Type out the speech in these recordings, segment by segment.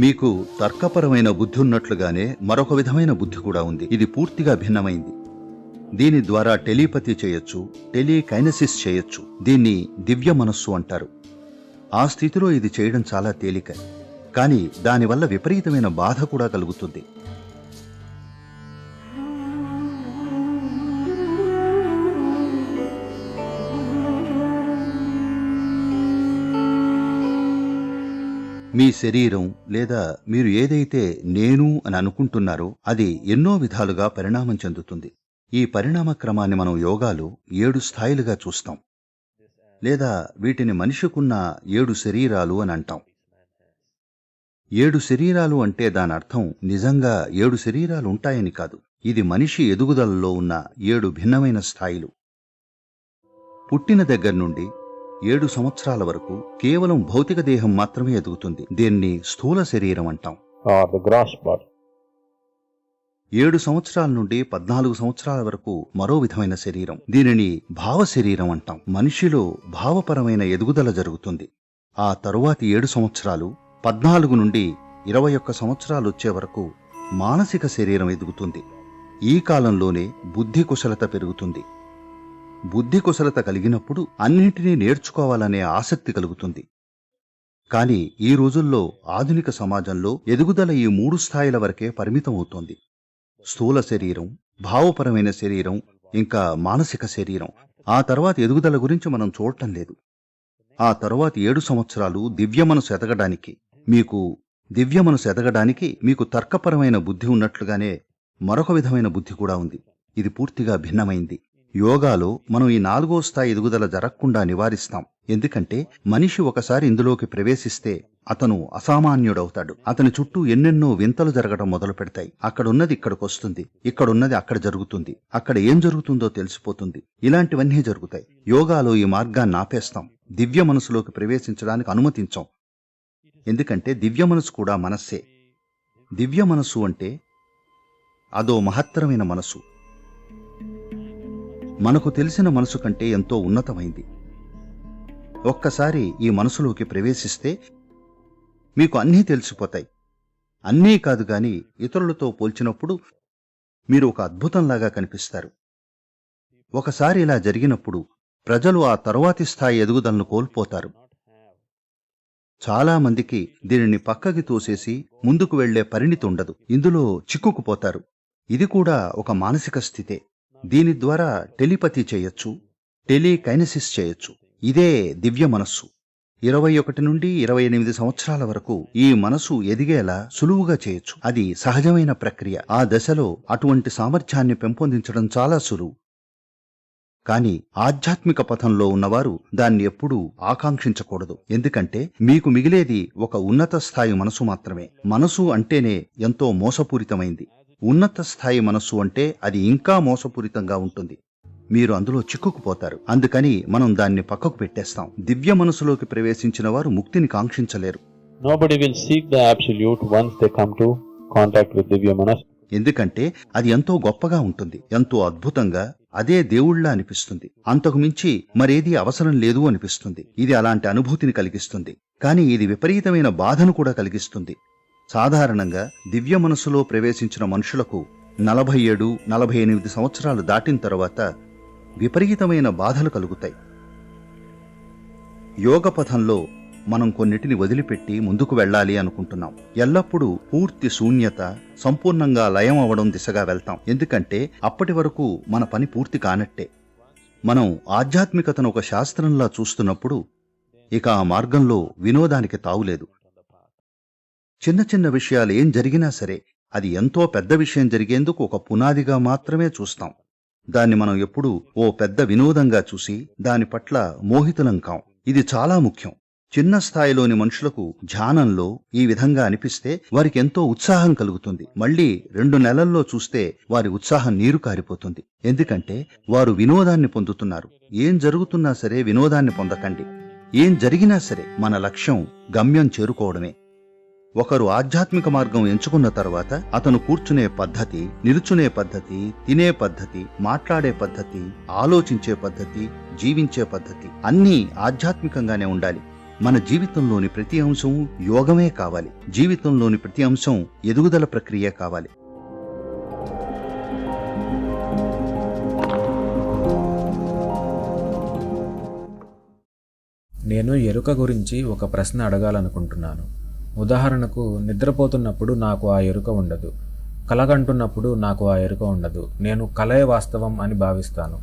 మీకు తర్కపరమైన బుద్ధి ఉన్నట్లుగానే మరొక విధమైన బుద్ధి కూడా ఉంది. ఇది పూర్తిగా భిన్నమైంది. దీని ద్వారా టెలిపతి చేయొచ్చు, టెలికైనసిస్ చేయొచ్చు. దీన్ని దివ్య మనస్సు అంటారు. ఆ స్థితిలో ఇది చేయడం చాలా తేలిక, కానీ దానివల్ల విపరీతమైన బాధ కూడా కలుగుతుంది. మీ శరీరం లేదా మీరు ఏదైతే నేను అని అనుకుంటున్నారో అది ఎన్నో విధాలుగా పరిణామం చెందుతుంది. ఈ పరిణామ క్రమాన్ని మనం యోగాలో 7 స్థాయిలుగా చూస్తాం, లేదా వీటిని మనిషికున్న 7 శరీరాలు అని అంటాం. 7 శరీరాలు అంటే దాని అర్థం నిజంగా 7 శరీరాలు ఉంటాయని కాదు. ఇది మనిషి ఎదుగుదలలో ఉన్న 7 భిన్నమైన స్థాయిలు. పుట్టిన దగ్గర నుండి 7 సంవత్సరాల వరకు కేవలం భౌతిక దేహం మాత్రమే ఎదుగుతుంది. దీన్ని స్థూల శరీరం అంటాం. 7 సంవత్సరాల నుండి 14 సంవత్సరాల వరకు మరో విధమైన శరీరం, దీనిని భావ శరీరం అంటాం. మనిషిలో భావపరమైన ఎదుగుదల జరుగుతుంది. ఆ తరువాతి 7 సంవత్సరాలు 14 నుండి 21 సంవత్సరాలు వచ్చే వరకు మానసిక శరీరం ఎదుగుతుంది. ఈ కాలంలోనే బుద్ధి కుశలత పెరుగుతుంది. బుద్ధి కుశలత కలిగినప్పుడు అన్నింటినీ నేర్చుకోవాలనే ఆసక్తి కలుగుతుంది. కానీ ఈ రోజుల్లో ఆధునిక సమాజంలో ఎదుగుదల ఈ 3 స్థాయిల వరకే పరిమితం అవుతోంది. స్థూల శరీరం, భావపరమైన శరీరం, ఇంకా మానసిక శరీరం. ఆ తర్వాత ఎదుగుదల గురించి మనం చూడటం లేదు. ఆ తరువాత 7 సంవత్సరాలు దివ్య మనసు ఎదగడానికి మీకు తర్కపరమైన బుద్ధి ఉన్నట్లుగానే మరొక విధమైన బుద్ధి కూడా ఉంది. ఇది పూర్తిగా భిన్నమైంది. యోగాలో మనం ఈ 4వ స్థాయి ఎదుగుదల జరగకుండా నివారిస్తాం. ఎందుకంటే మనిషి ఒకసారి ఇందులోకి ప్రవేశిస్తే అతను అసామాన్యుడవుతాడు. అతని చుట్టూ ఎన్నెన్నో వింతలు జరగడం మొదలు పెడతాయి. అక్కడున్నది ఇక్కడికొస్తుంది, ఇక్కడున్నది అక్కడ జరుగుతుంది, అక్కడ ఏం జరుగుతుందో తెలిసిపోతుంది. ఇలాంటివన్నీ జరుగుతాయి. యోగాలో ఈ మార్గాన్ని ఆపేస్తాం. దివ్య మనసులోకి ప్రవేశించడానికి అనుమతించాం. ఎందుకంటే దివ్య మనసు కూడా మనస్సే. దివ్య మనసు అంటే అదో మహత్తరమైన మనసు. మనకు తెలిసిన మనసు కంటే ఎంతో ఉన్నతమైంది. ఒక్కసారి ఈ మనసులోకి ప్రవేశిస్తే మీకు అన్నీ తెలిసిపోతాయి. అన్నీ కాదు గాని ఇతరులతో పోల్చినప్పుడు మీరు ఒక అద్భుతంలాగా కనిపిస్తారు. ఒకసారి ఇలా జరిగినప్పుడు ప్రజలు ఆ తరువాతి స్థాయి ఎదుగుదలను కోల్పోతారు. చాలా మందికి దీనిని పక్కకి తోసేసి ముందుకు వెళ్లే పరిణితి ఉండదు. ఇందులో చిక్కుకుపోతారు. ఇది కూడా ఒక మానసిక స్థితే. దీని ద్వారా టెలిపతి చేయొచ్చు, టెలికైనసిస్ చేయొచ్చు. ఇదే దివ్య మనస్సు. 21 నుండి 28 సంవత్సరాల వరకు ఈ మనసు ఎదిగేలా సులువుగా చేయొచ్చు. అది సహజమైన ప్రక్రియ. ఆ దశలో అటువంటి సామర్థ్యాన్ని పెంపొందించడం చాలా సులువు. కానీ ఆధ్యాత్మిక పథంలో ఉన్నవారు దాన్ని ఎప్పుడూ ఆకాంక్షించకూడదు. ఎందుకంటే మీకు మిగిలేది ఒక ఉన్నత స్థాయి మనసు మాత్రమే. మనసు అంటేనే ఎంతో మోసపూరితమైంది. ఉన్నత స్థాయి మనస్సు అంటే అది ఇంకా మోసపూరితంగా ఉంటుంది. మీరు అందులో చిక్కుకుపోతారు. అందుకని మనం దాన్ని పక్కకు పెట్టేస్తాం. దివ్య మనసులోకి ప్రవేశించిన వారు ముక్తిని కాంక్షించలేరు. Nobody will seek the absolute once they come to contact with Divya Manas. ఎందుకంటే అది ఎంతో గొప్పగా ఉంటుంది, ఎంతో అద్భుతంగా, అదే దేవుళ్లా అనిపిస్తుంది. అంతకు మించి మరేదీ అవసరం లేదు అనిపిస్తుంది. ఇది అలాంటి అనుభూతిని కలిగిస్తుంది. కానీ ఇది విపరీతమైన బాధను కూడా కలిగిస్తుంది. సాధారణంగా దివ్య మనసులో ప్రవేశించిన మనుషులకు 47-48 సంవత్సరాలు దాటిన తరువాత విపరీతమైన బాధలు కలుగుతాయి. యోగ పథంలో మనం కొన్నిటిని వదిలిపెట్టి ముందుకు వెళ్ళాలి అనుకుంటున్నాం. ఎల్లప్పుడూ పూర్తి శూన్యత, సంపూర్ణంగా లయం అవడం దిశగా వెళ్తాం. ఎందుకంటే అప్పటి వరకు మన పని పూర్తి కానట్టే. మనం ఆధ్యాత్మికతను ఒక శాస్త్రంలా చూస్తున్నప్పుడు ఇక ఆ మార్గంలో వినోదానికి తావులేదు. చిన్న చిన్న విషయాలు ఏం జరిగినా సరే అది ఎంతో పెద్ద విషయం జరిగేందుకు ఒక పునాదిగా మాత్రమే చూస్తాం. దాన్ని మనం ఎప్పుడూ ఓ పెద్ద వినోదంగా చూసి దాని పట్ల మోహితులం కాం. ఇది చాలా ముఖ్యం. చిన్న స్థాయిలోని మనుషులకు ధ్యానంలో ఈ విధంగా అనిపిస్తే వారికి ఎంతో ఉత్సాహం కలుగుతుంది. మళ్లీ 2 నెలల్లో చూస్తే వారి ఉత్సాహం నీరు కారిపోతుంది. ఎందుకంటే వారు వినోదాన్ని పొందుతున్నారు. ఏం జరుగుతున్నా సరే వినోదాన్ని పొందకండి. ఏం జరిగినా సరే మన లక్ష్యం గమ్యం చేరుకోవడమే. ఒకరు ఆధ్యాత్మిక మార్గం ఎంచుకున్న తర్వాత అతను కూర్చునే పద్ధతి, నిలుచునే పద్ధతి, తినే పద్ధతి, మాట్లాడే పద్ధతి, ఆలోచించే పద్ధతి, జీవించే పద్ధతి అన్నీ ఆధ్యాత్మికంగానే ఉండాలి. మన జీవితంలోని ప్రతి అంశం యోగమే కావాలి. జీవితంలోని ప్రతి అంశం ఎదుగుదల ప్రక్రియ కావాలి. నేను ఎరుక గురించి ఒక ప్రశ్న అడగాలనుకుంటున్నాను. ఉదాహరణకు, నిద్రపోతున్నప్పుడు నాకు ఆ ఎరుక ఉండదు. కలగంటున్నప్పుడు నాకు ఆ ఎరుక ఉండదు. నేను కలే వాస్తవం అని భావిస్తాను.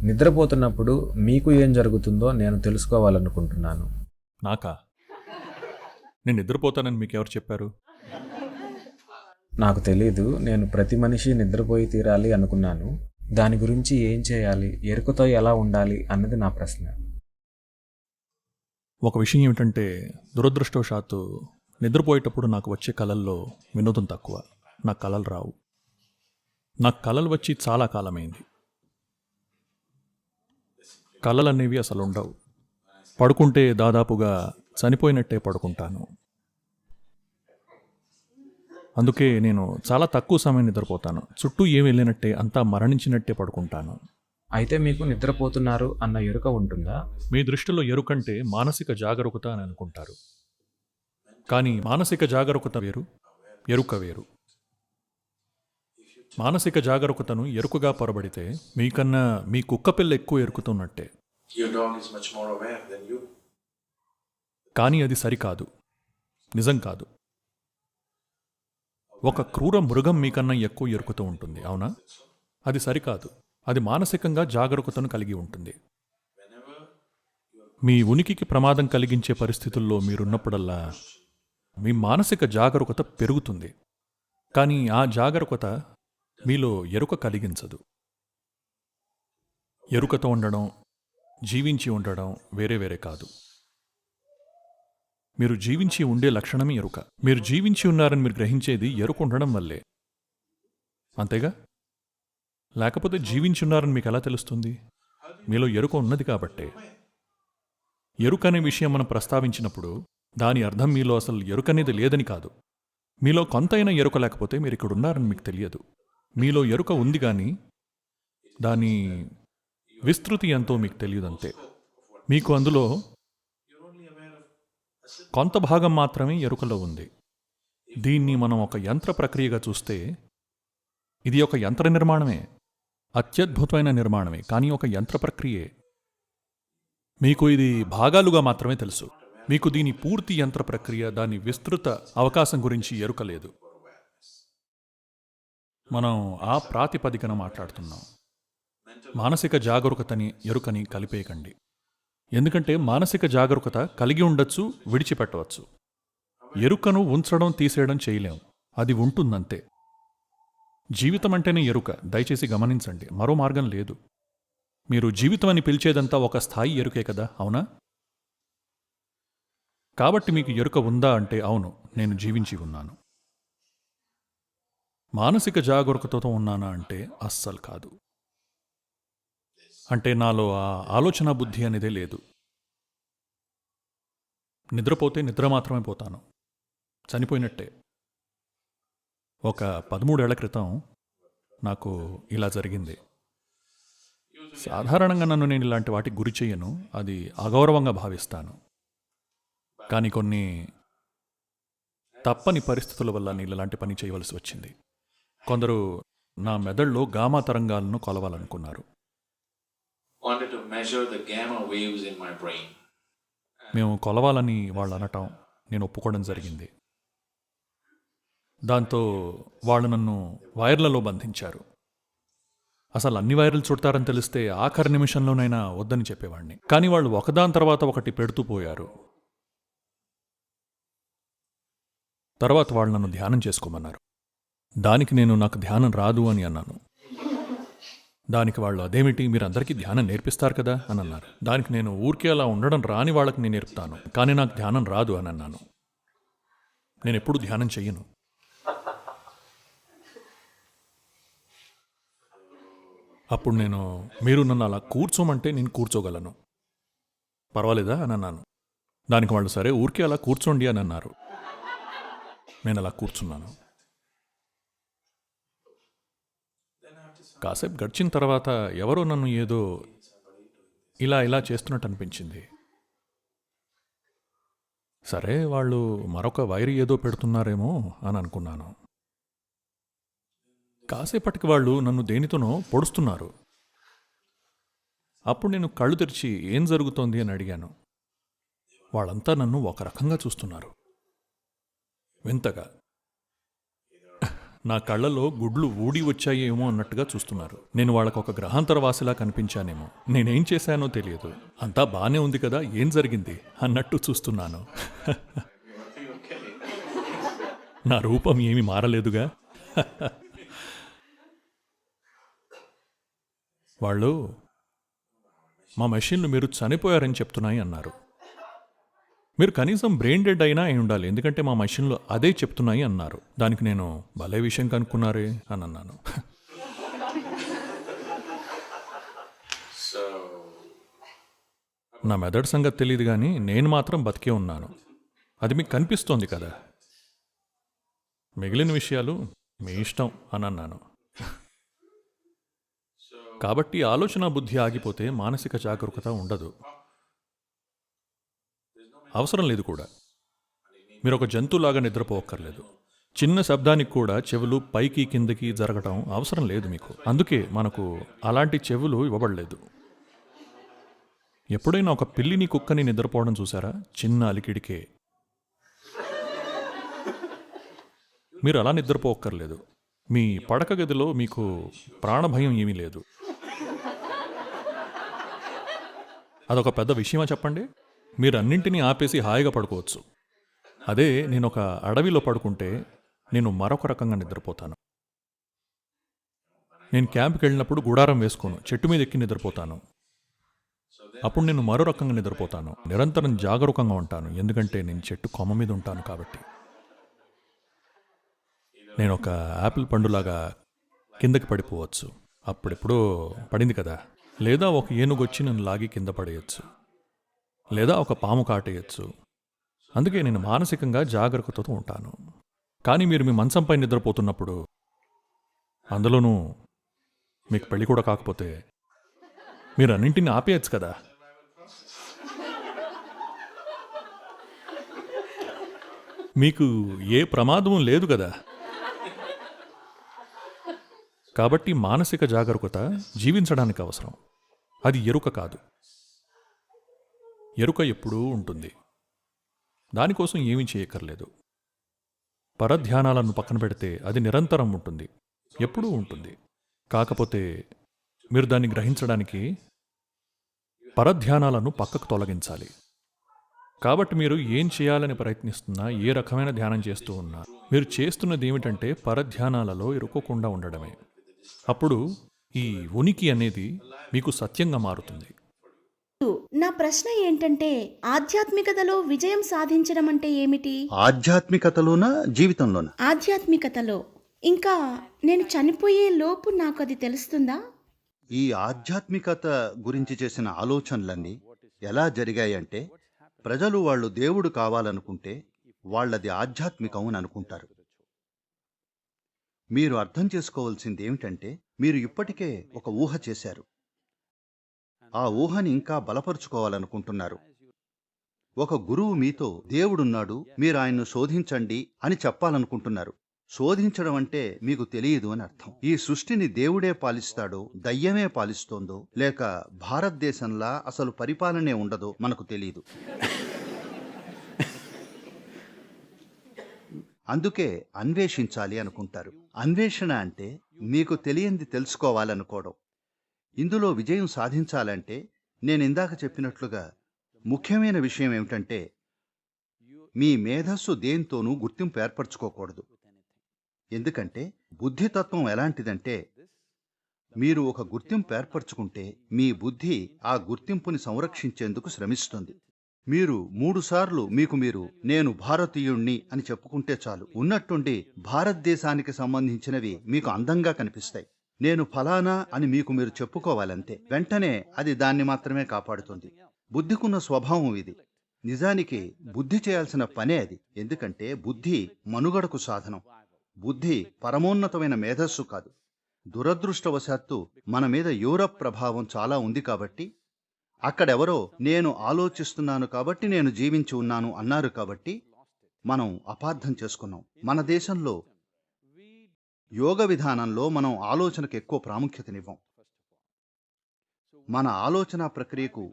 నిద్రపోతున్నప్పుడు మీకు ఏం జరుగుతుందో నేను తెలుసుకోవాలనుకుంటున్నాను. నాకా? నేను నిద్రపోతానని మీకెవరు చెప్పారు? నాకు తెలీదు. నేను ప్రతి మనిషి నిద్రపోయి తీరాలి అనుకున్నాను. దాని గురించి ఏం చేయాలి, ఎరుకతో ఎలా ఉండాలి అన్నది నా ప్రశ్న. ఒక విషయం ఏమిటంటే, దురదృష్టవశాత్తు నిద్రపోయేటప్పుడు నాకు వచ్చే కలల్లో వినోదం తక్కువ. నాకు కలలు రావు. నాకు కలలు వచ్చి చాలా కాలమైంది. కలలు అనేవి అసలు ఉండవు. పడుకుంటే దాదాపుగా చనిపోయినట్టే పడుకుంటాను. అందుకే నేను చాలా తక్కువ సమయం నిద్రపోతాను. చుట్టూ ఏం వెళ్ళినట్టే, అంతా మరణించినట్టే పడుకుంటాను. అయితే మీకు నిద్రపోతున్నారు అన్న ఎరుక ఉంటుందా? మీ దృష్టిలో ఎరుకంటే మానసిక జాగరూకత అని అనుకుంటారు. కానీ మానసిక జాగరూకత వేరు, ఎరుక వేరు. మానసిక జాగరూకతను ఎరుకగా పొరబడితే మీకన్నా మీ కుక్క పిల్ల ఎక్కువ ఎరుకుతున్నట్టే. Your dog is much more aware than you. కానీ అది సరికాదు, నిజం కాదు. ఒక క్రూర మృగం మీకన్నా ఎక్కువ ఎరుకుతూ ఉంటుంది, అవునా? అది సరికాదు. అది మానసికంగా జాగరూకతను కలిగి ఉంటుంది. మీ ఉనికికి ప్రమాదం కలిగించే పరిస్థితుల్లో మీరున్నప్పుడల్లా మీ మానసిక జాగరూకత పెరుగుతుంది. కానీ ఆ జాగరూకత మీలో ఎరుక కలిగించదు. ఎరుకతో ఉండడం, జీవించి ఉండడం వేరే వేరే కాదు. మీరు జీవించి ఉండే లక్షణమే ఎరుక. మీరు జీవించి ఉన్నారని మీరు గ్రహించేది ఎరుక ఉండడం వల్లే, అంతేగా? లేకపోతే జీవించి ఉన్నారని మీకు ఎలా తెలుస్తుంది? మీలో ఎరుక ఉన్నది కాబట్టే. ఎరుక అనే విషయం మనం ప్రస్తావించినప్పుడు దాని అర్థం మీలో అసలు ఎరుక అనేది లేదని కాదు. మీలో కొంతైనా ఎరుక లేకపోతే మీరు ఇక్కడ ఉన్నారని మీకు తెలియదు. మీలో ఎరుక ఉంది కానీ దాని విస్తృతి ఎంతో మీకు తెలియదంతే. మీకు అందులో కొంత భాగం మాత్రమే ఎరుకలో ఉంది. దీన్ని మనం ఒక యంత్ర ప్రక్రియగా చూస్తే ఇది ఒక యంత్ర నిర్మాణమే, అత్యద్భుతమైన నిర్మాణమే, కానీ ఒక యంత్ర ప్రక్రియే. మీకు ఇది భాగాలుగా మాత్రమే తెలుసు. మీకు దీని పూర్తి యంత్ర ప్రక్రియ, దాని విస్తృత అవకాశం గురించి ఎరుక లేదు. మనం ఆ ప్రాతిపదికన మాట్లాడుతున్నాం. మానసిక జాగరూకతని ఎరుకని కలిపేయకండి. ఎందుకంటే మానసిక జాగరూకత కలిగి ఉండొచ్చు, విడిచిపెట్టవచ్చు. ఎరుకను ఉంచడం తీసేయడం చేయలేం, అది ఉంటుందంతే. జీవితం అంటేనే ఎరుక, దయచేసి గమనించండి. మరో మార్గం లేదు. మీరు జీవితం అని పిలిచేదంతా ఒక స్థాయి ఎరుకే కదా, అవునా? కాబట్టి మీకు ఎరుక ఉందా అంటే అవును, నేను జీవించి ఉన్నాను. మానసిక జాగరూకతతో ఉన్నానా అంటే అస్సలు కాదు. అంటే నాలో ఆ ఆలోచన బుద్ధి అనేదే లేదు. నిద్రపోతే నిద్ర మాత్రమే పోతాను, చనిపోయినట్టే. ఒక 13 ఏళ్ల క్రితం నాకు ఇలా జరిగింది. సాధారణంగా నన్ను నేను ఇలాంటి వాటికి గురి చెయ్యను, అది అగౌరవంగా భావిస్తాను. కానీ కొన్ని తప్పని పరిస్థితుల వల్ల నేను ఇలాంటి పని చేయవలసి వచ్చింది. కొందరు నా మెదడులో గామా తరంగాలను కొలవాలనుకున్నారు. Wanted to measure the gamma waves in my brain. మేము కొలవాలని వాళ్ళు అనటం నేను ఒప్పుకోవడం జరిగింది. దాంతో వాళ్ళు నన్ను వైర్లలో బంధించారు. అసలు అన్ని వైర్లు చుడతారని తెలిస్తే ఆఖరి నిమిషంలోనైనా వద్దని చెప్పేవాడిని. కానీ వాళ్ళు ఒకదాని తర్వాత ఒకటి పెడుతూ పోయారు. తర్వాత వాళ్ళు నన్ను ధ్యానం చేసుకోమన్నారు. దానికి నేను నాకు ధ్యానం రాదు అని అన్నాను. దానికి వాళ్ళు అదేమిటి, మీరందరికీ ధ్యానం నేర్పిస్తారు కదా అని అన్నారు. దానికి నేను ఊరికే అలా ఉండడం రాని వాళ్ళకి నేను నేర్పుతాను, కానీ నాకు ధ్యానం రాదు అని అన్నాను. నేను ఎప్పుడూ ధ్యానం చెయ్యను. అప్పుడు మీరు నన్ను అలా కూర్చోమంటే నేను కూర్చోగలను, పర్వాలేదా అని అన్నాను. దానికి వాళ్ళు సరే ఊరికే అలా కూర్చోండి అని అన్నారు. నేను అలా కూర్చున్నాను. కాసేపు గడిచిన తర్వాత ఎవరో నన్ను ఏదో ఇలా చేస్తున్నట్టు అనిపించింది. సరే వాళ్ళు మరొక వైర్ ఏదో పెడుతున్నారేమో అని అనుకున్నాను. కాసేపటికి వాళ్ళు నన్ను దేనితోనో పొడుస్తున్నారు. అప్పుడు నేను కళ్ళు తెరిచి ఏం జరుగుతోంది అని అడిగాను. వాళ్ళంతా నన్ను ఒక రకంగా చూస్తున్నారు, వింతగా. నా కళ్ళలో గుడ్లు ఊడి వచ్చాయేమో అన్నట్టుగా చూస్తున్నారు. నేను వాళ్ళకు ఒక గ్రహాంతరవాసిలా కనిపించానేమో. నేనేం చేశానో తెలియదు. అంతా బానే ఉంది కదా, ఏం జరిగింది అన్నట్టు చూస్తున్నాను. నా రూపం ఏమీ మారలేదుగా. వాళ్ళు మా మెషిన్లు మీరు చనిపోయారని చెప్తున్నాయి అన్నారు. మీరు కనీసం బ్రెయిన్ డెడ్ అయినా అయి ఉండాలి, ఎందుకంటే మా మెషిన్లు అదే చెప్తున్నాయి అన్నారు. దానికి నేను భలే విషయం కనుక్కున్నారే అని అన్నాను. So, నా మెదడు సంగతి తెలియదు కానీ నేను మాత్రం బతికే ఉన్నాను. అది మీకు కనిపిస్తోంది కదా. మిగిలిన విషయాలు మీ ఇష్టం అని అన్నాను. కాబట్టి ఆలోచన బుద్ధి ఆగిపోతే మానసిక జాగరూకత ఉండదు, అవసరం లేదు కూడా. మీరు ఒక జంతువులాగా నిద్రపోవక్కర్లేదు. చిన్న శబ్దానికి కూడా చెవులు పైకి కిందకి జరగటం అవసరం లేదు మీకు. అందుకే మనకు అలాంటి చెవులు ఇవ్వబడలేదు. ఎప్పుడైనా ఒక పిల్లిని కుక్కని నిద్రపోవడం చూసారా? చిన్న అలికిడికే. మీరు అలా నిద్రపోవక్కర్లేదు. మీ పడక గదిలో మీకు ప్రాణభయం ఏమీ లేదు. అదొక పెద్ద విషయమా చెప్పండి? మీరు అన్నింటినీ ఆపేసి హాయిగా పడుకోవచ్చు. అదే నేను ఒక అడవిలో పడుకుంటే నేను మరొక రకంగా నిద్రపోతాను. నేను క్యాంప్కి వెళ్ళినప్పుడు గుడారం వేసుకోను, చెట్టు మీద ఎక్కి నిద్రపోతాను. అప్పుడు నేను మరో రకంగా నిద్రపోతాను. నిరంతరం జాగరూకంగా ఉంటాను, ఎందుకంటే నేను చెట్టు కొమ్మ మీద ఉంటాను కాబట్టి. నేను ఒక యాపిల్ పండులాగా కిందకి పడిపోవచ్చు. అప్పుడెప్పుడో పడింది కదా. లేదా ఒక ఏనుగు వచ్చి నన్ను లాగి కింద పడేయచ్చు, లేదా ఒక పాము కాటేయచ్చు. అందుకే నేను మానసికంగా జాగరూకతతో ఉంటాను. కానీ మీరు మీ మంచంపై నిద్రపోతున్నప్పుడు, అందులోనూ మీకు పెళ్లి కూడా కాకపోతే, మీరు అన్నింటినీ ఆపేయచ్చు కదా. మీకు ఏ ప్రమాదం లేదు కదా. కాబట్టి మానసిక జాగరూకత జీవించడానికి అవసరం. అది ఎరుక కాదు. ఎరుక ఎప్పుడూ ఉంటుంది, దానికోసం ఏమీ చేయక్కర్లేదు. పరధ్యానాలను పక్కన పెడితే అది నిరంతరం ఉంటుంది, ఎప్పుడూ ఉంటుంది. కాకపోతే మీరు దాన్ని గ్రహించడానికి పరధ్యానాలను పక్కకు తొలగించాలి. కాబట్టి మీరు ఏం చేయాలని ప్రయత్నిస్తున్నా, ఏ రకమైన ధ్యానం చేస్తూ ఉన్నా, మీరు చేస్తున్నది ఏమిటంటే పరధ్యానాలలో ఇరుక్కోకుండా ఉండడమే. అప్పుడు ఈ ఉనికి అనేది మీకు సత్యంగా మారుతుంది. నా ప్రశ్న ఏంటంటే, ఆధ్యాత్మికతలో విజయం సాధించడం అంటే ఏమిటి? ఆధ్యాత్మికతలోనా జీవితంలోనా? ఆధ్యాత్మికతలో. ఇంకా నేను చనిపోయే లోపు నాకు అది తెలుస్తుందా? ఈ ఆధ్యాత్మికత గురించి చేసిన ఆలోచనలన్నీ ఎలా జరిగాయంటే, ప్రజలు వాళ్ళు దేవుడు కావాలనుకుంటే వాళ్ళది ఆధ్యాత్మికం అని అనుకుంటారు. మీరు అర్థం చేసుకోవాల్సింది ఏమిటంటే, మీరు ఇప్పటికే ఒక ఊహ చేశారు. ఆ ఊహని ఇంకా బలపరుచుకోవాలనుకుంటున్నారు. ఒక గురువు మీతో దేవుడున్నాడు, మీరు ఆయన్ను శోధించండి అని చెప్పాలనుకుంటున్నారు. శోధించడం అంటే మీకు తెలియదు అని అర్థం. ఈ సృష్టిని దేవుడే పాలిస్తాడో, దయ్యమే పాలిస్తోందో, లేక భారతదేశంలా అసలు పరిపాలనే ఉండదో మనకు తెలియదు. అందుకే అన్వేషించాలి అనుకుంటారు. అన్వేషణ అంటే మీకు తెలియంది తెలుసుకోవాలనుకోవడం. ఇందులో విజయం సాధించాలంటే నేనిందాక చెప్పినట్లుగా ముఖ్యమైన విషయం ఏమిటంటే, మీ మేధస్సు దేంతోనూ గుర్తింపు ఏర్పరచుకోకూడదు. ఎందుకంటే బుద్ధితత్వం ఎలాంటిదంటే, మీరు ఒక గుర్తింపు ఏర్పరచుకుంటే మీ బుద్ధి ఆ గుర్తింపుని సంరక్షించేందుకు శ్రమిస్తుంది. మీరు 3 సార్లు మీకు మీరు నేను భారతీయుణ్ణి అని చెప్పుకుంటే చాలు, ఉన్నట్టుండి భారతదేశానికి సంబంధించినవి మీకు అందంగా కనిపిస్తాయి. నేను ఫలానా అని మీకు మీరు చెప్పుకోవాలంతే, వెంటనే అది దాన్ని మాత్రమే కాపాడుతుంది. బుద్ధికున్న స్వభావం ఇది. నిజానికి బుద్ధి చేయాల్సిన పనే అది. ఎందుకంటే బుద్ధి మనుగడకు సాధనం. బుద్ధి పరమోన్నతమైన మేధస్సు కాదు. దురదృష్టవశాత్తు మన మీద యూరప్ ప్రభావం చాలా ఉంది కాబట్టి అక్కడెవరో నేను ఆలోచిస్తున్నాను కాబట్టి నేను జీవించి ఉన్నాను అన్నారు కాబట్టి మనం అపార్థం చేసుకున్నాం. మన దేశంలో యోగ విధానంలో మనం ఆలోచనకు ఎక్కువ ప్రాముఖ్యతనివ్వం. మన ఆలోచన ప్రక్రియకు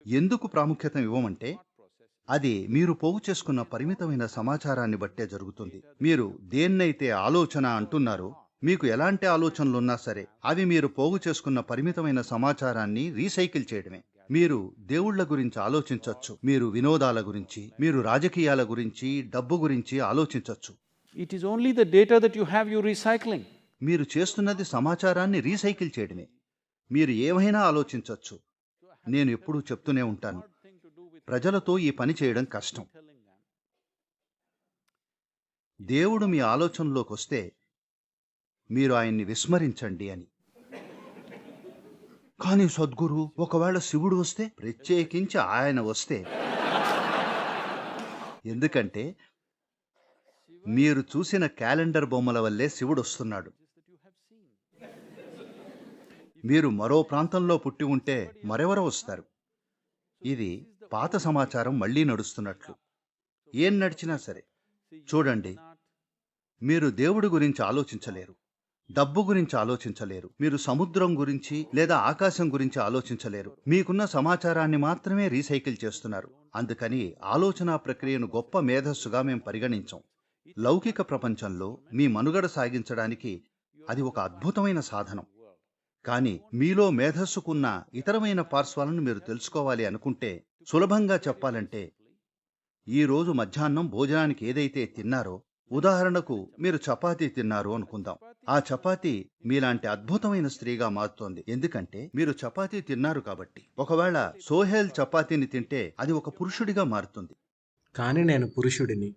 ఎందుకు ప్రాముఖ్యత ఇవ్వమంటే అది మీరు పోగు చేసుకున్న పరిమితమైన సమాచారాన్ని బట్టే జరుగుతుంది. మీరు దేన్నైతే ఆలోచన అంటున్నారో మీకు ఎలాంటి ఆలోచనలున్నా సరే అవి మీరు పోగు చేసుకున్న పరిమితమైన సమాచారాన్ని రీసైకిల్ చేయడమే. మీరు దేవుళ్ల గురించి ఆలోచించవచ్చు, మీరు వినోదాల గురించి, మీరు రాజకీయాల గురించి, డబ్బు గురించి ఆలోచించవచ్చు. It is only the data that you have you're recycling. మీరు చేస్తున్నది సమాచారాన్ని రీసైకిల్ చేయడమే. మీరు ఏమైనా ఆలోచించవచ్చు. నేను ఎప్పుడూ చెప్తూనే ఉంటాను, ప్రజలతో ఈ పని చేయడం కష్టం. దేవుడు మీ ఆలోచనలోకి వస్తే మీరు ఆయన్ని విస్మరించండి అని. కానీ సద్గురు, ఒకవేళ శివుడు వస్తే, ప్రత్యేకించి ఆయన వస్తే, ఎందుకంటే మీరు చూసిన క్యాలెండర్ బొమ్మల వల్లే శివుడు వస్తున్నాడు. మీరు మరో ప్రాంతంలో పుట్టి ఉంటే మరెవరో వస్తారు. ఇది పాత సమాచారం మళ్లీ నడుస్తున్నట్లు. ఏం నడిచినా సరే చూడండి, మీరు దేవుడి గురించి ఆలోచించలేరు, డబ్బు గురించి ఆలోచించలేరు, మీరు సముద్రం గురించి లేదా ఆకాశం గురించి ఆలోచించలేరు. మీకున్న సమాచారాన్ని మాత్రమే రీసైకిల్ చేస్తున్నారు. అందుకని ఆలోచనా ప్రక్రియను గొప్ప మేధస్సుగా మేము పరిగణించాం. లౌకిక ప్రపంచంలో మీ మనుగడ సాగించడానికి అది ఒక అద్భుతమైన సాధనం. కానీ మీలో మేధస్సుకున్న ఇతరమైన పార్శ్వాలను మీరు తెలుసుకోవాలి అనుకుంటే, సులభంగా చెప్పాలంటే, ఈరోజు మధ్యాహ్నం భోజనానికి ఏదైతే తిన్నారో, ఉదాహరణకు మీరు చపాతీ తిన్నారు అనుకుందాం. ఆ చపాతీ మీలాంటి అద్భుతమైన స్త్రీగా మారుతోంది, ఎందుకంటే మీరు చపాతీ తిన్నారు కాబట్టి. ఒకవేళ సోహెల్ చపాతీని తింటే అది ఒక పురుషుడిగా మారుతుంది. కానీ నేను పురుషుడిని.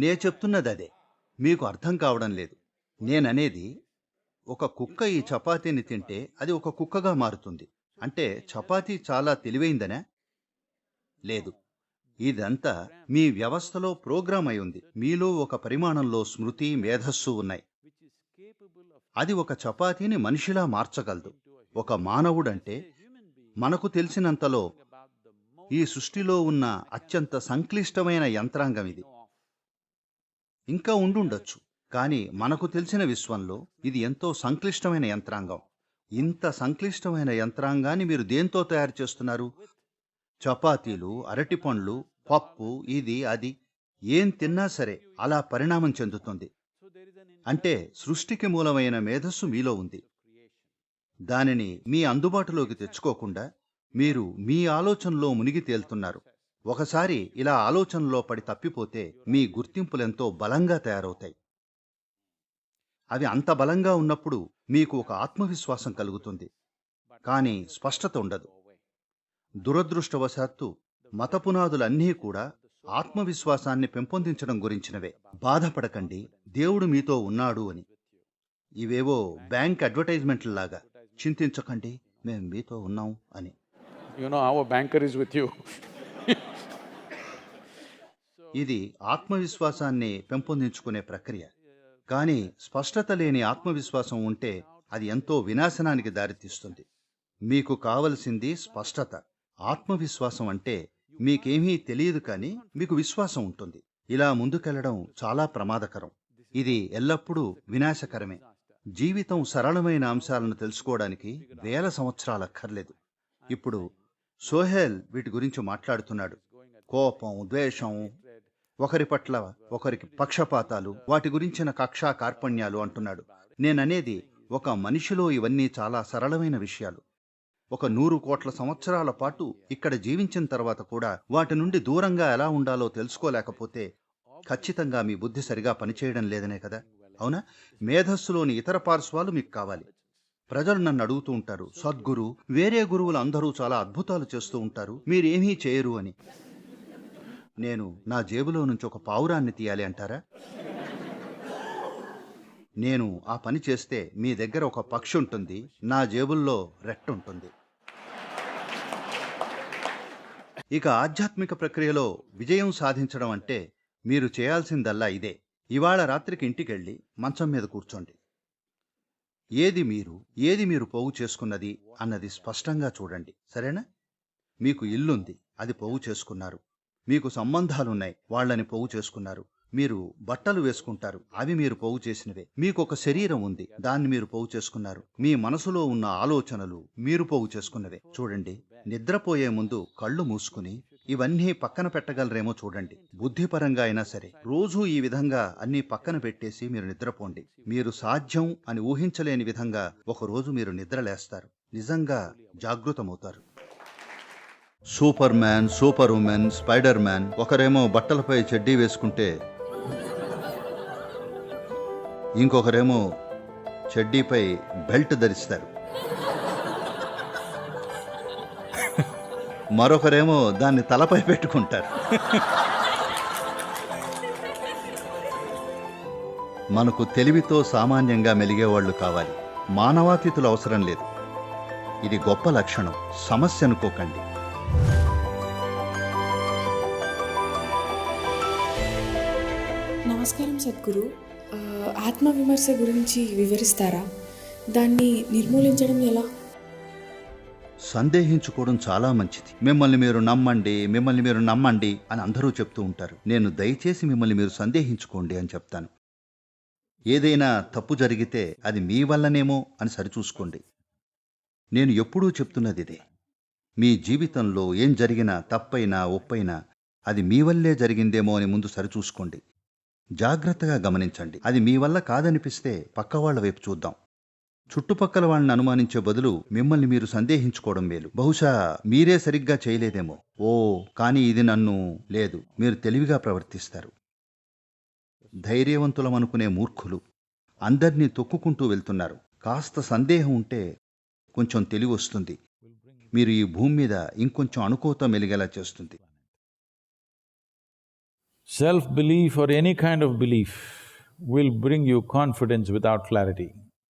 నే చెప్తున్నది అదే, మీకు అర్థం కావడం లేదు. నేననేది, ఒక కుక్క ఈ చపాతీని తింటే అది ఒక కుక్కగా మారుతుంది. అంటే చపాతీ చాలా తెలివైందనే? లేదు, ఇదంతా మీ వ్యవస్థలో ప్రోగ్రామ్ అయి ఉంది. మీలో ఒక పరిమాణంలో స్మృతి, మేధస్సు ఉన్నాయి. అది ఒక చపాతీని మనిషిలా మార్చగలదు. ఒక మానవుడంటే మనకు తెలిసినంతలో ఈ సృష్టిలో ఉన్న అత్యంత సంక్లిష్టమైన యంత్రాంగం ఇది. ఇంకా ఉండుండొచ్చు, కానీ మనకు తెలిసిన విశ్వంలో ఇది ఎంతో సంక్లిష్టమైన యంత్రాంగం. ఇంత సంక్లిష్టమైన యంత్రాంగాన్ని మీరు దేంతో తయారు చేస్తున్నారు? చపాతీలు, అరటిపండ్లు, పప్పు, ఇది అది ఏం తిన్నా సరే అలా పరిణామం చెందుతుంది. అంటే సృష్టికి మూలమైన మేధస్సు మీలో ఉంది. దానిని మీ అందుబాటులోకి తెచ్చుకోకుండా మీరు మీ ఆలోచనలో మునిగి తేలుతున్నారు. ఒకసారి ఇలా ఆలోచనలో పడి తప్పిపోతే మీ గుర్తింపులెంతో బలంగా తయారవుతాయి. అవి అంత బలంగా ఉన్నప్పుడు మీకు ఒక ఆత్మవిశ్వాసం కలుగుతుంది, కానీ స్పష్టత ఉండదు. దురదృష్టవశాత్తు మత పునాదులన్నీ కూడా ఆత్మవిశ్వాసాన్ని పెంపొందించడం గురించినవే. బాధపడకండి, దేవుడు మీతో ఉన్నాడు అని. ఇవేవో బ్యాంక్ అడ్వర్టైజ్మెంట్లలాగా. చింతించకండి, మేము మీతో ఉన్నాం అని. You know, our banker is with you. ఇది ఆత్మవిశ్వాసాన్ని పెంపొందించుకునే ప్రక్రియ. కానీ స్పష్టత లేని ఆత్మవిశ్వాసం ఉంటే అది ఎంతో వినాశనానికి దారితీస్తుంది. మీకు కావలసింది స్పష్టత. ఆత్మవిశ్వాసం అంటే మీకేమీ తెలియదు, కానీ మీకు విశ్వాసం ఉంటుంది. ఇలా ముందుకెళ్లడం చాలా ప్రమాదకరం. ఇది ఎల్లప్పుడూ వినాశకరమే. జీవితం సరళమైన అంశాలను తెలుసుకోవడానికి వేల సంవత్సరాలక్కర్లేదు. ఇప్పుడు సోహెల్ వీటి గురించి మాట్లాడుతున్నాడు. కోపం, ద్వేషం, ఒకరి పట్ల ఒకరికి పక్షపాతాలు, వాటి గురించిన కక్షా కార్పణ్యాలు అంటున్నాడు. నేననేది, ఒక మనిషిలో ఇవన్నీ చాలా సరళమైన విషయాలు. ఒక 100 కోట్ల సంవత్సరాల పాటు ఇక్కడ జీవించిన తర్వాత కూడా వాటి నుండి దూరంగా ఎలా ఉండాలో తెలుసుకోలేకపోతే ఖచ్చితంగా మీ బుద్ధి సరిగా పనిచేయడం లేదనే కదా. అవునా? మేధస్సులోని ఇతర పార్శ్వాలు మీకు కావాలి. ప్రజలు నన్ను అడుగుతూ ఉంటారు, సద్గురు, వేరే గురువులు అందరూ చాలా అద్భుతాలు చేస్తూ ఉంటారు, మీరేమీ చేయరు అని. నేను నా జేబులో నుంచి ఒక పావురాన్ని తీయాలి అంటారా? నేను ఆ పని చేస్తే మీ దగ్గర ఒక పక్షి ఉంటుంది, నా జేబుల్లో రెట్ట ఉంటుంది. ఇక ఆధ్యాత్మిక ప్రక్రియలో విజయం సాధించడం అంటే మీరు చేయాల్సిందల్లా ఇదే. ఇవాళ రాత్రికి ఇంటికెళ్ళి మంచం మీద కూర్చోండి. ఏది మీరు పోగు చేసుకున్నది అన్నది స్పష్టంగా చూడండి. సరేనా? మీకు ఇల్లుంది, అది పోగు చేసుకున్నారు. మీకు సంబంధాలున్నాయి, వాళ్ళని పోగు చేసుకున్నారు. మీరు బట్టలు వేసుకుంటారు, అవి మీరు పోగు చేసినవే. మీకు ఒక శరీరం ఉంది, దాన్ని మీరు పోగు చేసుకున్నారు. మీ మనసులో ఉన్న ఆలోచనలు మీరు పోగు చేసుకున్నవే. చూడండి, నిద్రపోయే ముందు కళ్ళు మూసుకుని ఇవన్నీ పక్కన పెట్టగలరేమో చూడండి. బుద్ధిపరంగా అయినా సరే రోజూ ఈ విధంగా అన్నీ పక్కన పెట్టేసి మీరు నిద్రపోండి. మీరు సాధ్యం అని ఊహించలేని విధంగా ఒకరోజు మీరు నిద్రలేస్తారు, నిజంగా జాగృతమవుతారు. Superman, Superwoman, Spiderman. ఒకరేమో బట్టలపై చెడ్డీ వేసుకుంటే ఇంకొకరేమో చెడ్డీపై బెల్ట్ ధరిస్తారు. మరొకరేమో దాన్ని తలపై పెట్టుకుంటారు. మనకు తెలివితో సామాన్యంగా మెలిగేవాళ్లు కావాలి, మానవాతీతులు అవసరం లేదు. ఇది గొప్ప లక్షణం, సమస్య అనుకోకండి. నమస్కారం సద్గురు. ఆత్మవిమర్శ గురించి వివరిస్తారా? దాన్ని నిర్మూలించడం ఎలా? సందేహించుకోవడం చాలా మంచిది. మిమ్మల్ని మీరు నమ్మండి అని అందరూ చెప్తూ ఉంటారు. నేను దయచేసి మిమ్మల్ని మీరు సందేహించుకోండి అని చెప్తాను. ఏదైనా తప్పు జరిగితే అది మీ వల్లనేమో అని సరిచూసుకోండి. నేను ఎప్పుడూ చెప్తున్నది ఇదే. మీ జీవితంలో ఏం జరిగినా, తప్పైనా ఒప్పైనా అది మీ వల్లే జరిగిందేమో అని ముందు సరిచూసుకోండి. జాగ్రత్తగా గమనించండి. అది మీ వల్ల కాదనిపిస్తే పక్కవాళ్ల వైపు చూద్దాం. చుట్టుపక్కల వాళ్ళని అనుమానించే బదులు మిమ్మల్ని మీరు సందేహించుకోవడం మేలు. బహుశా మీరే సరిగ్గా చేయలేదేమో. కానీ ఇది నన్ను లేదు. మీరు తెలివిగా ప్రవర్తిస్తారు. ధైర్యవంతులమనుకునే మూర్ఖులు అందర్నీ తొక్కుకుంటూ వెళ్తున్నారు. కాస్త సందేహం ఉంటే కొంచెం తెలివి వస్తుంది. మీరు ఈ భూమి మీద ఇంకొంచెం అణుకోత మెలిగేలా చేస్తుంది. Self-belief or any kind of belief will bring you confidence without clarity.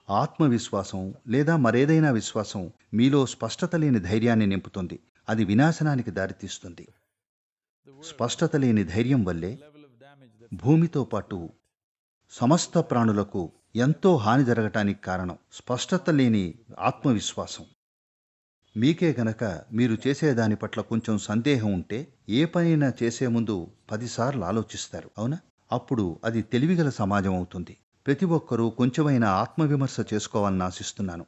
ఆత్మవిశ్వాసం లేదా మరేదైనా విశ్వాసం మీలో స్పష్టత లేని ధైర్యాన్ని నింపుతుంది. అది వినాశనానికి దారితీస్తుంది. స్పష్టత లేని ధైర్యం వల్లే భూమితో పాటు సమస్త ప్రాణులకు ఎంతో హాని జరగటానికి కారణం స్పష్టత లేని ఆత్మవిశ్వాసం. మీకే గనక మీరు చేసేదాని పట్ల కొంచెం సందేహం ఉంటే ఏ పనైనా చేసే ముందు 10 సార్లు ఆలోచిస్తారు, అవునా? అప్పుడు అది తెలివిగల సమాజం అవుతుంది. ప్రతి ఒక్కరూ కొంచెమైనా ఆత్మవిమర్శ చేసుకోవాలని ఆశిస్తున్నాను.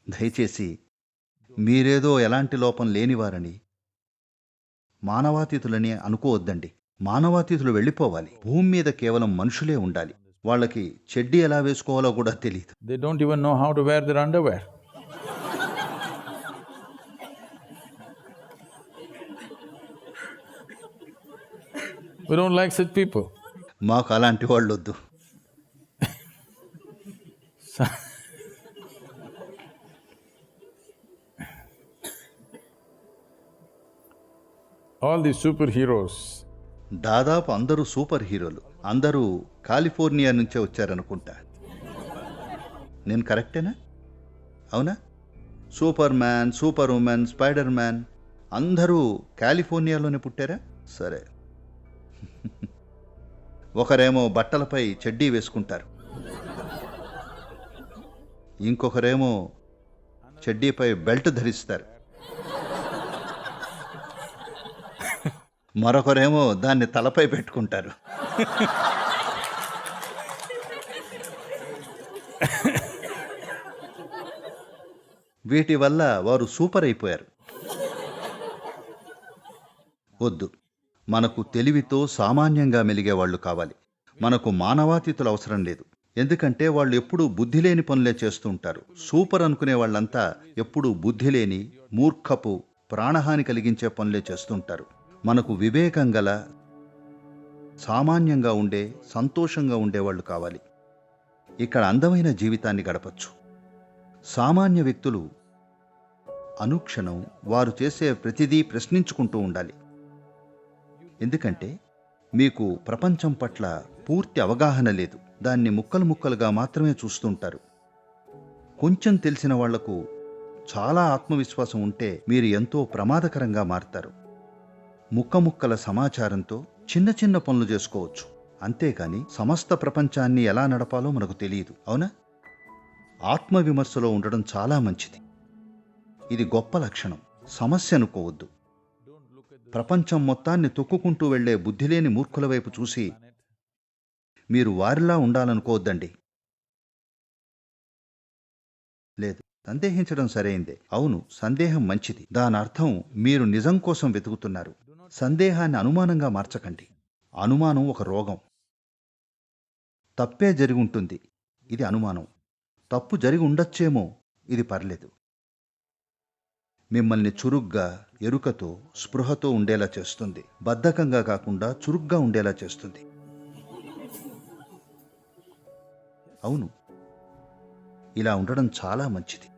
దయచేసి మీరేదో ఎలాంటి లోపం లేనివారని, మానవాతీతులని అనుకోవద్దండి. మానవాతీతులు వెళ్ళిపోవాలి. భూమి మీద కేవలం మనుషులే ఉండాలి. వాళ్ళకి చెడ్డీ ఎలా వేసుకోవాలో కూడా తెలియదు. They don't even know how to wear their underwear. We don't like such people. మాకు అలాంటి వాళ్ళు వద్దు. All these superheroes, దాదాపు అందరూ సూపర్ హీరోలు. అందరూ కాలిఫోర్నియా నుంచే వచ్చారనుకుంటా. నేను కరెక్టేనా? అవునా? Super man, Superwoman, spider man అందరూ కాలిఫోర్నియాలోనే పుట్టారా? సరే. ఒకరేమో బట్టలపై చెడ్డీ వేసుకుంటారు, ఇంకొకరేమో చెడ్డీపై బెల్ట్ ధరిస్తారు, మరొకరేమో దాన్ని తలపై పెట్టుకుంటారు. వీటి వల్ల వారు సూపర్ అయిపోయారు. వద్దు, మనకు తెలివితో సామాన్యంగా మెలిగేవాళ్లు కావాలి. మనకు మానవాతీతులు అవసరం లేదు. ఎందుకంటే వాళ్ళు ఎప్పుడూ బుద్ధి లేని పనులే చేస్తూ ఉంటారు. సూపర్ అనుకునే వాళ్ళంతా ఎప్పుడూ బుద్ధి లేని, మూర్ఖపు, ప్రాణహాని కలిగించే పనులే చేస్తుంటారు. మనకు వివేకం గల, సామాన్యంగా ఉండే, సంతోషంగా ఉండేవాళ్ళు కావాలి. ఇక్కడ అందమైన జీవితాన్ని గడపచ్చు. సామాన్య వ్యక్తులు అనుక్షణం వారు చేసే ప్రతిదీ ప్రశ్నించుకుంటూ ఉండాలి. ఎందుకంటే మీకు ప్రపంచం పట్ల పూర్తి అవగాహన లేదు. దాన్ని ముక్కలు ముక్కలుగా మాత్రమే చూస్తుంటారు. కొంచెం తెలిసిన వాళ్లకు చాలా ఆత్మవిశ్వాసం ఉంటే మీరు ఎంతో ప్రమాదకరంగా మారతారు. ముక్కముక్కల సమాచారంతో చిన్న చిన్న పనులు చేసుకోవచ్చు. అంతేకాని సమస్త ప్రపంచాన్ని ఎలా నడపాలో మనకు తెలియదు, అవునా? ఆత్మవిమర్శలో ఉండడం చాలా మంచిది. ఇది గొప్ప లక్షణం. సమస్య అనుకోవద్దు. ప్రపంచం మొత్తాన్ని తొక్కుకుంటూ వెళ్లే బుద్ధిలేని మూర్ఖుల వైపు చూసి మీరు వారిలా ఉండాలనుకోవద్దండి. లేదు, సందేహించడం సరైందే. అవును, సందేహం మంచిది. దానర్థం మీరు నిజం కోసం వెతుకుతున్నారు. సందేహాన్ని అనుమానంగా మార్చకండి. అనుమానం ఒక రోగం. తప్పే జరిగి ఉంటుంది, ఇది అనుమానం. తప్పు జరిగి ఉండొచ్చేమో, ఇది పర్లేదు. మిమ్మల్ని చురుగ్గా, ఎరుకతో, స్పృహతో ఉండేలా చేస్తుంది. బద్ధకంగా కాకుండా చురుగ్గా ఉండేలా చేస్తుంది. అవును, ఇలా ఉండడం చాలా మంచిది.